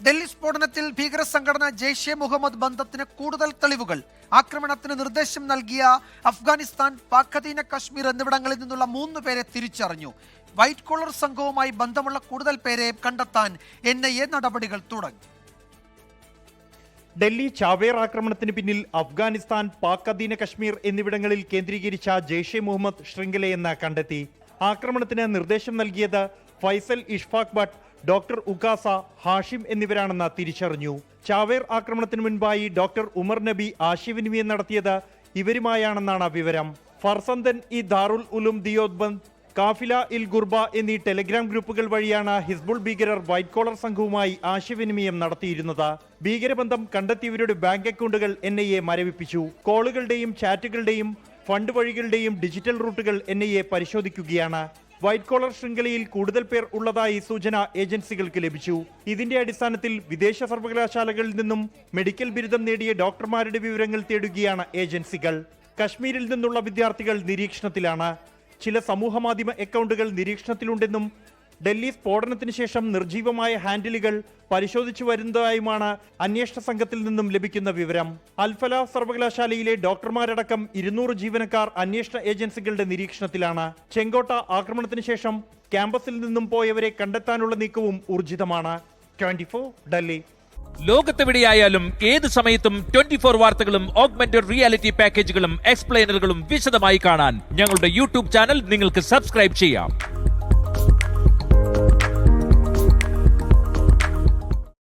ഡൽഹി സ്ഫോടനത്തിൽ ഭീകര സംഘടന ജെയ്ഷെ മുഹമ്മദ് ബന്ധത്തിന് കൂടുതൽ തെളിവുകൾ. ആക്രമണത്തിന് നിർദ്ദേശം നൽകിയ അഫ്ഗാനിസ്ഥാൻ, പാക് അധീന കശ്മീർ എന്നിവിടങ്ങളിൽ നിന്നുള്ള 3 പേരെ തിരിച്ചറിഞ്ഞു. വൈറ്റ് കോളർ സംഘവുമായി ബന്ധമുള്ള കൂടുതൽ പേരെ കണ്ടെത്താൻ NIA നടപടികൾ തുടങ്ങി. ഡൽഹി ചാവേർ ആക്രമണത്തിന് പിന്നിൽ അഫ്ഗാനിസ്ഥാൻ, പാക് അധീന കശ്മീർ എന്നിവിടങ്ങളിൽ കേന്ദ്രീകരിച്ച ജെയ്ഷെ മുഹമ്മദ് ശൃംഖലയെന്ന് കണ്ടെത്തി. ആക്രമണത്തിന് നിർദ്ദേശം നൽകിയത് ഫൈസൽ ഇഷ്ഫാഖ് ഭട്ട്, ഡോക്ടർ ഉകാസ, ഹാഷിം എന്നിവരാണെന്ന് തിരിച്ചറിഞ്ഞു. ചാവേർ ആക്രമണത്തിന് മുൻപായി ഡോക്ടർ ഉമർ നബി ആശയവിനിമയം നടത്തിയത് ഇവരുമായാണെന്നാണ് വിവരം. ഫർസന്ദൻ ഇ ദാറുൽ ഉലൂം ദിയോബന്ദ്, കാഫില ഇൽ ഗുർബ എന്നീ ടെലഗ്രാം ഗ്രൂപ്പുകൾ വഴിയാണ് ഹിസ്ബുൾ ഭീകരർ വൈറ്റ് കോളർ സംഘവുമായി ആശയവിനിമയം നടത്തിയിരുന്നത്. ഭീകരബന്ധം കണ്ടെത്തിയവരുടെ ബാങ്ക് അക്കൗണ്ടുകൾ NIA മരവിപ്പിച്ചു. കോളുകളുടെയും ചാറ്റുകളുടെയും ഫണ്ട് വഴികളുടെയും ഡിജിറ്റൽ റൂട്ടുകൾ NIA പരിശോധിക്കുകയാണ്. വൈറ്റ് കോളർ ശൃംഖലയിൽ കൂടുതൽ പേർ ഉള്ളതായി സൂചന ഏജൻസികൾക്ക് ലഭിച്ചു. ഇതിന്റെ അടിസ്ഥാനത്തിൽ വിദേശ സർവകലാശാലകളിൽ നിന്നും മെഡിക്കൽ ബിരുദം നേടിയ ഡോക്ടർമാരുടെ വിവരങ്ങൾ തേടുകയാണ് ഏജൻസികൾ. കശ്മീരിൽ നിന്നുള്ള വിദ്യാർത്ഥികൾ നിരീക്ഷണത്തിലാണ്. ചില സമൂഹമാധ്യമ അക്കൗണ്ടുകൾ നിരീക്ഷണത്തിലുണ്ടെന്നും ഡൽഹി സ്ഫോടനത്തിന് ശേഷം നിർജീവമായ ഹാൻഡിലുകൾ പരിശോധിച്ചു വരുന്നതായുമാണ് അന്വേഷണ സംഘത്തിൽ നിന്നും ലഭിക്കുന്ന വിവരം. അൽഫല സർവകലാശാലയിലെ ഡോക്ടർമാരടക്കം 200 ജീവനക്കാർ അന്വേഷണ ഏജൻസികളുടെ നിരീക്ഷണത്തിലാണ്. ചെങ്കോട്ട ആക്രമണത്തിന് ശേഷം ക്യാമ്പസിൽ നിന്നും പോയവരെ കണ്ടെത്താനുള്ള നീക്കവും ഊർജിതമാണ്. 24 ഡൽഹി. ലോകത്തെവിടെയായാലും ഏത് സമയത്തും 24 വാർത്തകളും ഓഗ്മെന്റഡ് റിയാലിറ്റി പാക്കേജുകളും എക്സ്പ്ലെയിനറുകളും വിശദമായി കാണാൻ ഞങ്ങളുടെ YouTube ചാനൽ നിങ്ങൾക്ക് സബ്സ്ക്രൈബ് ചെയ്യാം.